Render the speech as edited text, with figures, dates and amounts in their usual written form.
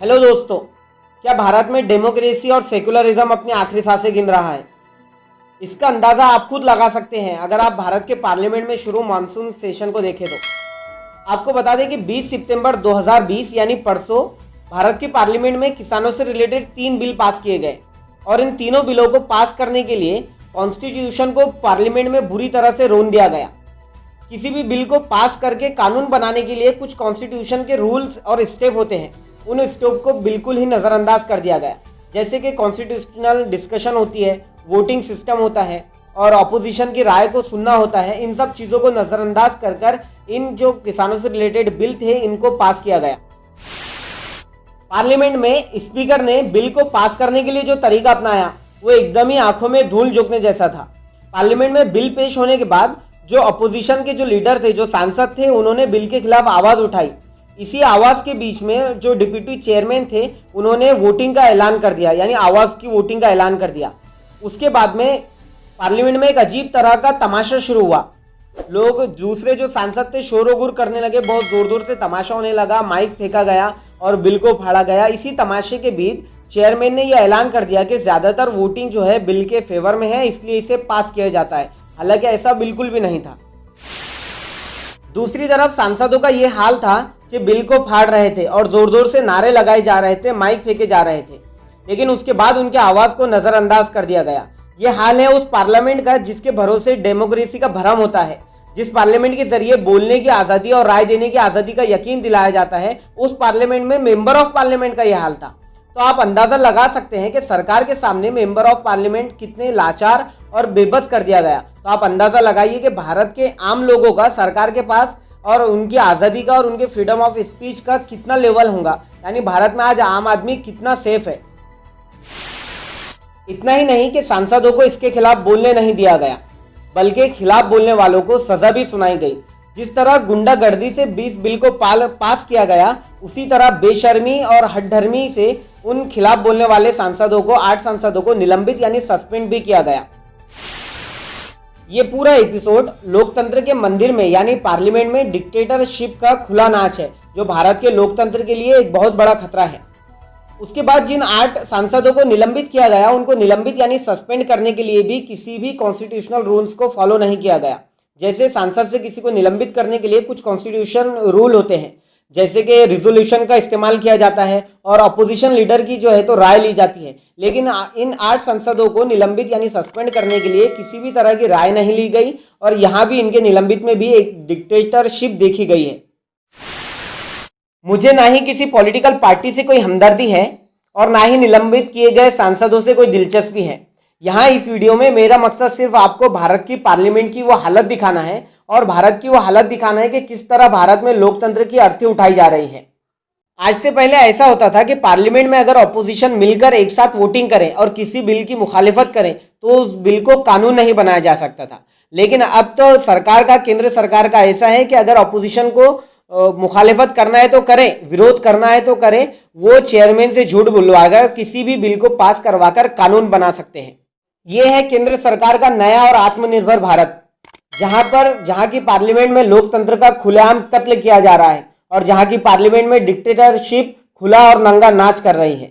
Hello दोस्तों, क्या भारत में डेमोक्रेसी और सेकुलरिज्म अपनी आखिरी सांसें गिन रहा है? इसका अंदाज़ा आप खुद लगा सकते हैं अगर आप भारत के पार्लियामेंट में शुरू मानसून सेशन को देखें तो। आपको बता दें कि 20 सितंबर 2020 यानी परसों भारत की पार्लियामेंट में किसानों से रिलेटेड 3 बिल पास किए गए और इन तीनों बिलों को पास करने के लिए कॉन्स्टिट्यूशन को पार्लियामेंट में बुरी तरह से रोन दिया गया। किसी भी बिल को पास करके कानून बनाने के लिए कुछ कॉन्स्टिट्यूशन के रूल्स और स्टेप होते हैं, उन स्टेप को बिल्कुल ही नज़रअंदाज कर दिया गया। जैसे कि कॉन्स्टिट्यूशनल डिस्कशन होती है, वोटिंग सिस्टम होता है और अपोजिशन की राय को सुनना होता है। इन सब चीज़ों को नज़रअंदाज कर कर इन जो किसानों से रिलेटेड बिल थे इनको पास किया गया। पार्लियामेंट में स्पीकर ने बिल को पास करने के लिए जो तरीका अपनाया वो एकदम ही आंखों में धूल झोंकने जैसा था। पार्लियामेंट में बिल पेश होने के बाद जो अपोजिशन के जो लीडर थे, जो सांसद थे, उन्होंने बिल के खिलाफ आवाज़ उठाई। इसी आवाज़ के बीच में जो डिप्टी चेयरमैन थे उन्होंने वोटिंग का ऐलान कर दिया, यानी आवाज़ की वोटिंग का ऐलान कर दिया। उसके बाद में पार्लियामेंट में एक अजीब तरह का तमाशा शुरू हुआ। लोग दूसरे जो सांसद थे शोर-गुल करने लगे, बहुत ज़ोर ज़ोर से तमाशा होने लगा, माइक फेंका गया और बिल को फाड़ा गया। इसी तमाशे के बीच चेयरमैन ने यह ऐलान कर दिया कि ज़्यादातर वोटिंग जो है बिल के फेवर में है, इसलिए इसे पास किया जाता है। हालांकि ऐसा बिल्कुल भी नहीं था। दूसरी तरफ सांसदों का ये हाल था कि बिल को फाड़ रहे थे और जोर जोर से नारे लगाए जा रहे थे, माइक फेंके जा रहे थे, लेकिन उसके बाद उनके आवाज़ को नज़रअंदाज कर दिया गया। ये हाल है उस पार्लियामेंट का जिसके भरोसे डेमोक्रेसी का भ्रम होता है, जिस पार्लियामेंट के जरिए बोलने की आज़ादी और राय देने की आज़ादी का यकीन दिलाया जाता है। उस पार्लियामेंट में मेंबर ऑफ पार्लियामेंट का यह हाल था। तो आप अंदाज़ा लगा सकते हैं कि सरकार के सामने मेंबर ऑफ पार्लियामेंट कितने लाचार और बेबस कर दिया गया। तो आप अंदाज़ा लगाइए कि भारत के आम लोगों का सरकार के पास और उनकी आज़ादी का और उनके फ्रीडम ऑफ स्पीच का कितना लेवल होगा, यानी भारत में आज आम आदमी कितना सेफ है। इतना ही नहीं कि सांसदों को इसके खिलाफ बोलने नहीं दिया गया, बल्कि खिलाफ बोलने वालों को सजा भी सुनाई गई। जिस तरह गुंडागर्दी से 20 बिल को पास किया गया, उसी तरह बेशर्मी और हठधर्मी से उन खिलाफ बोलने वाले सांसदों को 8 सांसदों को निलंबित यानी सस्पेंड भी किया गया। ये पूरा एपिसोड लोकतंत्र के मंदिर में यानी पार्लियामेंट में डिक्टेटरशिप का खुला नाच है, जो भारत के लोकतंत्र के लिए एक बहुत बड़ा खतरा है। उसके बाद जिन 8 सांसदों को निलंबित किया गया, उनको निलंबित यानी सस्पेंड करने के लिए भी किसी भी कॉन्स्टिट्यूशनल रूल्स को फॉलो नहीं किया गया। जैसे सांसद से किसी को निलंबित करने के लिए कुछ कॉन्स्टिट्यूशन रूल होते हैं, जैसे कि रिजोल्यूशन का इस्तेमाल किया जाता है और अपोजिशन लीडर की जो है तो राय ली जाती है। लेकिन इन 8 सांसदों को निलंबित यानी सस्पेंड करने के लिए किसी भी तरह की राय नहीं ली गई और यहाँ भी इनके निलंबित में भी एक डिक्टेटरशिप देखी गई है। मुझे ना ही किसी पॉलिटिकल पार्टी से कोई हमदर्दी है और ना ही निलंबित किए गए सांसदों से कोई दिलचस्पी है। यहाँ इस वीडियो में मेरा मकसद सिर्फ आपको भारत की पार्लियामेंट की वो हालत दिखाना है और भारत की वो हालत दिखाना है कि किस तरह भारत में लोकतंत्र की अर्थी उठाई जा रही है। आज से पहले ऐसा होता था कि पार्लियामेंट में अगर अपोजिशन मिलकर एक साथ वोटिंग करें और किसी बिल की मुखालिफत करें तो उस बिल को कानून नहीं बनाया जा सकता था। लेकिन अब तो सरकार का, केंद्र सरकार का ऐसा है कि अगर अपोजिशन को मुखालिफत करना है तो करें, विरोध करना है तो करें, वो चेयरमैन से झूठ बुलवाकर किसी भी बिल को पास करवाकर कानून बना सकते हैं। ये है केंद्र सरकार का नया और आत्मनिर्भर भारत, जहां की पार्लियामेंट में लोकतंत्र का खुलेआम कत्ल किया जा रहा है और जहां की पार्लियामेंट में डिक्टेटरशिप खुला और नंगा नाच कर रही है।